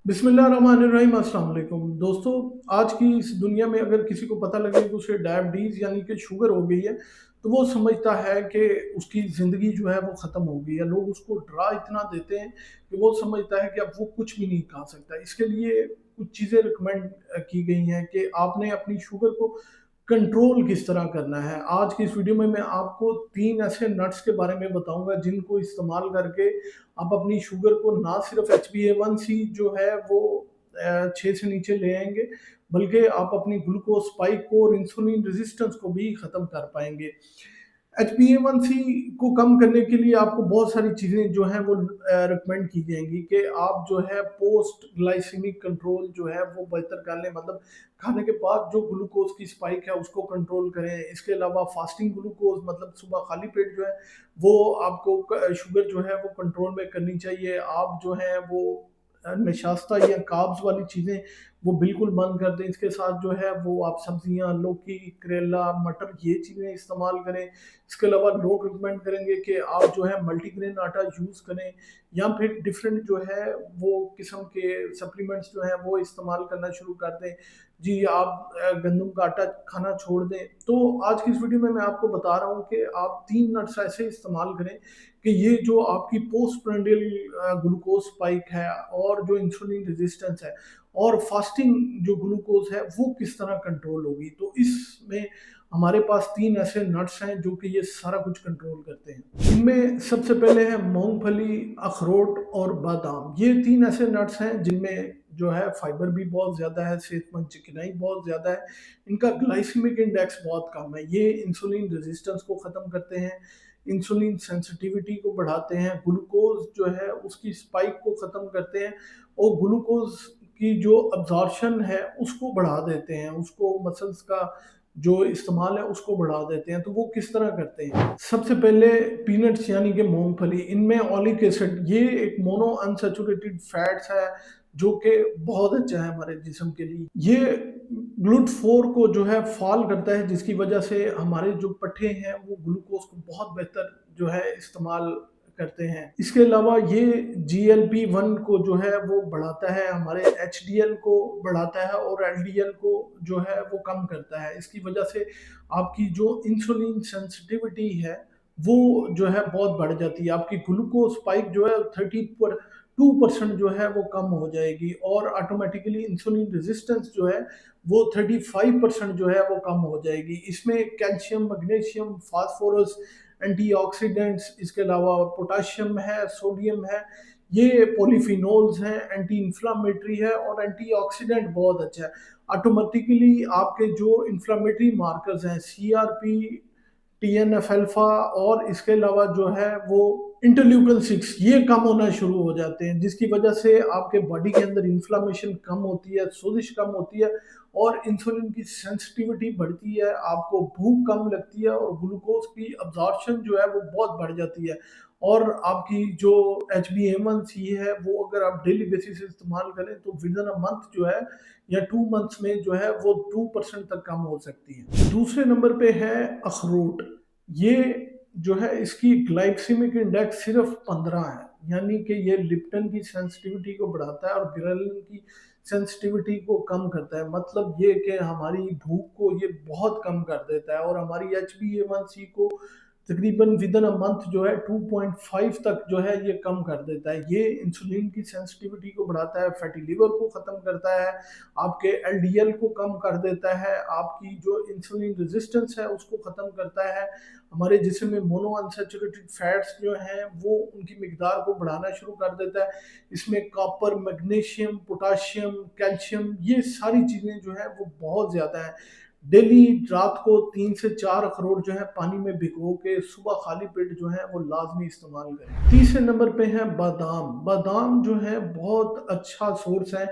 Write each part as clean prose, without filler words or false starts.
बिस्मिल्लाहिर्रहमानिर्रहीम, अस्सलाम वालेकुम दोस्तों। आज की इस दुनिया में अगर किसी को पता लगे कि उसे डायबिटीज़ यानी कि शुगर हो गई है, तो वो समझता है कि उसकी ज़िंदगी जो है वो ख़त्म हो गई है। लोग उसको डरा इतना देते हैं कि वो समझता है कि अब वो कुछ भी नहीं खा सकता। इसके लिए कुछ चीज़ें रिकमेंड की गई हैं कि आपने अपनी शुगर को कंट्रोल किस तरह करना है। आज की इस वीडियो में मैं आपको 3 ऐसे नट्स के बारे में बताऊँगा जिनको इस्तेमाल करके आप अपनी शुगर को ना सिर्फ HbA1c जो है वो 6 से नीचे ले आएँगे, बल्कि आप अपनी ग्लूकोज़ स्पाइक को और इंसुलिन रेज़िस्टेंस को भी ख़त्म कर पाएँगे। HbA1c को कम करने के लिए आपको बहुत सारी चीज़ें जो हैं वो रिकमेंड की जाएँगी कि आप जो है पोस्ट ग्लाइसेमिक कंट्रोल जो है वो बेहतर कर लें, मतलब खाने के बाद जो ग्लूकोज़ की स्पाइक है उसको कंट्रोल करें। इसके अलावा फास्टिंग ग्लूकोज़ मतलब सुबह खाली पेट जो है वो आपको शुगर जो है वो कंट्रोल में करनी चाहिए। आप जो है वो नशास्ता या कार्ब्स वाली चीज़ें वो बिल्कुल बंद कर दें। इसके साथ जो है वो आप सब्जियाँ, लौकी, करेला, मटर ये चीज़ें इस्तेमाल करें। इसके अलावा लोग रिकमेंड करेंगे कि आप जो है मल्टीग्रेन आटा यूज़ करें या फिर डिफरेंट जो है वो किस्म के सप्लीमेंट्स जो हैं वो इस्तेमाल करना शुरू कर दें। जी, आप गंदम का आटा खाना छोड़ दें। तो आज की इस वीडियो में मैं आपको बता रहा हूँ कि आप 3 नट्स ऐसे इस्तेमाल करें कि ये जो आपकी पोस्टप्रांडियल ग्लूकोज स्पाइक है और जो इंसुलिन रेजिस्टेंस है और फास्टिंग जो ग्लूकोज है वो किस तरह कंट्रोल होगी। तो इसमें हमारे पास 3 ऐसे नट्स हैं जो कि ये सारा कुछ कंट्रोल करते हैं। इनमें सबसे पहले है मूंगफली, अखरोट और बादाम। ये 3 ऐसे नट्स हैं जिनमें जो है फाइबर भी बहुत ज़्यादा है, सेहतमंद चिकनाई बहुत ज़्यादा है, इनका ग्लाइसेमिक इंडेक्स बहुत कम है। ये इंसुलिन रेजिस्टेंस को ख़त्म करते हैं, इंसुलिन सेंसिटिविटी को बढ़ाते हैं, ग्लूकोज जो है उसकी स्पाइक को ख़त्म करते हैं और ग्लूकोज की जो अब्जॉर्प्शन है उसको बढ़ा देते हैं, उसको मसल्स का जो इस्तेमाल है उसको बढ़ा देते हैं। तो वो किस तरह करते हैं? सबसे पहले पीनट्स यानी कि मूंगफली, इनमें ओलिक एसिड, ये एक मोनो अनसैचुरेटेड फैट्स है जो कि बहुत अच्छा है हमारे जिस्म के लिए। ये GLUT4 को जो है फॉल करता है, जिसकी वजह से हमारे जो पट्ठे हैं वो ग्लूकोज को बहुत बेहतर जो है इस्तेमाल करते हैं। इसके अलावा ये GLP-1 को जो है वो बढ़ाता है, हमारे HDL को बढ़ाता है और LDL को जो है वो कम करता है। इसकी वजह से आपकी जो इंसुलिन सेंसिटिविटी है वो जो है बहुत बढ़ जाती है। आपकी ग्लूकोज स्पाइक जो है 32% जो है वो कम हो जाएगी और ऑटोमेटिकली इंसुलिन रेजिस्टेंस जो है वो 35% जो है वो कम हो जाएगी। इसमें कैल्शियम, मैग्नीशियम, फास्फोरस, एंटीऑक्सीडेंट्स, इसके अलावा पोटाशियम है, सोडियम है, ये पॉलीफिनोल्स हैं, एंटी इंफ्लामेटरी है और एंटीऑक्सीडेंट बहुत अच्छा है। ऑटोमेटिकली आपके जो इंफ्लामेटरी मार्कर्स हैं CRP, TNF अल्फा और इसके अलावा जो है वो इंटरल्यूकिन 6 ये कम होना शुरू हो जाते हैं, जिसकी वजह से आपके बॉडी के अंदर इन्फ्लामेशन कम होती है, सोजिश कम होती है और इंसुलिन की सेंसिटिविटी बढ़ती है, आपको भूख कम लगती है और ग्लूकोज की अब्जॉर्प्शन जो है वो बहुत बढ़ जाती है। और आपकी जो HbA1c है वो अगर आप डेली बेसिस से इस्तेमाल करें तो विद इन अ मंथ जो है या 2 मंथ्स में जो है वो 2% तक कम हो सकती है। दूसरे नंबर पे है अखरोट। ये जो है इसकी ग्लाइसेमिक इंडेक्स सिर्फ 15 है, यानी कि ये लिप्टन की सेंसिटिविटी को बढ़ाता है और ग्रेलिन की सेंसिटिविटी को कम करता है। मतलब ये कि हमारी भूख को ये बहुत कम कर देता है और हमारी HbA1c को तकरीबन विद इन अ मंथ जो है 2.5 तक जो है ये कम कर देता है। ये इंसुलिन की सेंसिटिविटी को बढ़ाता है, फैटी लिवर को ख़त्म करता है, आपके LDL को कम कर देता है, आपकी जो इंसुलिन रेजिस्टेंस है उसको ख़त्म करता है। हमारे जिस्म में मोनो अनसैचुरेटेड फैट्स जो हैं वो उनकी मिकदार को बढ़ाना शुरू कर देता है। इसमें कॉपर, मैग्नीशियम, पोटाशियम, कैल्शियम ये सारी चीज़ें जो हैं वो बहुत ज़्यादा हैं। डेली रात को 3 से 4 अखरोट जो है पानी में भिगो के सुबह खाली पेट जो है वो लाजमी इस्तेमाल करें। तीसरे नंबर पे है बादाम। बादाम जो है बहुत अच्छा सोर्स है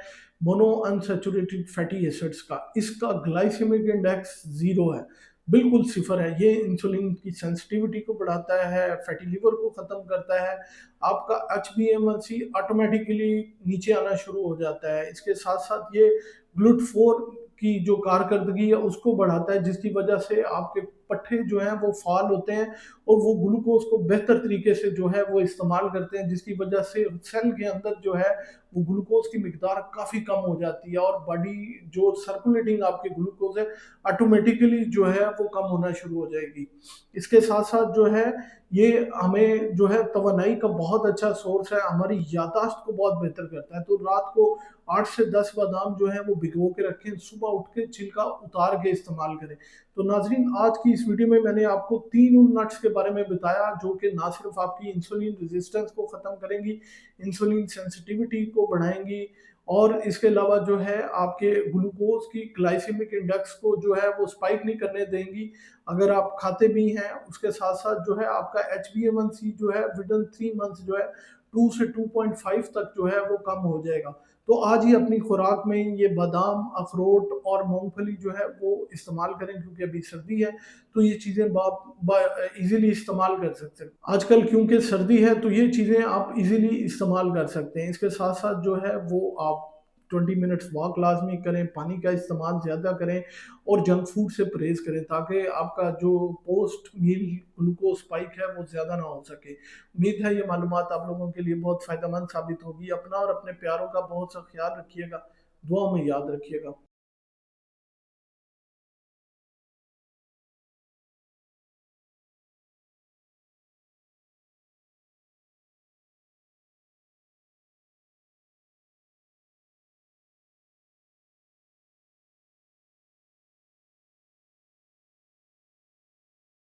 मोनो अनसैचुरेटेड फैटी एसिड्स का। इसका ग्लाइसेमिक इंडेक्स 0 है, बिल्कुल सिफर है। ये इंसुलिन की सेंसिटिविटी को बढ़ाता है, फैटी लिवर को ख़त्म करता है, आपका HbA1c ऑटोमेटिकली नीचे आना शुरू हो जाता है। इसके साथ साथ ये GLUT4 की जो कारकर्दगी है उसको बढ़ाता है, जिसकी वजह से आपके पट्टे जो हैं वो फ़ाल होते हैं और वो ग्लूकोज़ को बेहतर तरीके से जो है वो इस्तेमाल करते हैं, जिसकी वजह से सेल के अंदर जो है वो ग्लूकोज़ की मिकदार काफ़ी कम हो जाती है और बॉडी जो सर्कुलेटिंग आपकी ग्लूकोज़ है ऑटोमेटिकली जो है वो कम होना शुरू हो जाएगी। इसके साथ-साथ जो है ये हमें जो है तवानाई का बहुत अच्छा सोर्स है, हमारी याददाश्त को बहुत बेहतर करता है। तो रात को 8 से 10 बादाम जो हैं वो भिगो के रखें, सुबह उठ के छिलका उतार के इस्तेमाल करें। तो नाज़रीन, आज की इस वीडियो में मैंने आपको 3 उन नट्स के बारे में बताया जो कि ना सिर्फ़ आपकी इंसुलिन रेज़िस्टेंस को ख़त्म करेंगी, इंसुलिन सेंसिटिविटी को बढ़ाएँगी और इसके अलावा जो है आपके ग्लूकोज़ की ग्लाइसेमिक इंडेक्स को जो है वो स्पाइक नहीं करने देंगी। अगर आप खाते भी हैं, उसके साथ-साथ जो है आपका HbA1c जो है विदिन 3 मंथ्स जो है 2 से 2.5 तक जो है वो कम हो जाएगा। तो आज ही अपनी खुराक में ये बादाम, अखरोट और मूँगफली जो है वो इस्तेमाल करें, क्योंकि अभी सर्दी है, तो ये चीज़ें ईज़िली इस्तेमाल कर सकते हैं। आजकल क्योंकि सर्दी है तो ये चीज़ें आप ईज़िली इस्तेमाल कर सकते हैं। इसके साथ-साथ जो है वो आप 20 मिनट्स वॉक लाज़मी करें, पानी का इस्तेमाल ज़्यादा करें और जंक फूड से परहेज़ करें, ताकि आपका जो पोस्ट मील ग्लूकोज़ स्पाइक है वो ज़्यादा ना हो सके। उम्मीद है ये मालूमात आप लोगों के लिए बहुत फ़ायदेमंद साबित होगी। अपना और अपने प्यारों का बहुत सा ख़्याल रखिएगा। दुआ में याद रखिएगा।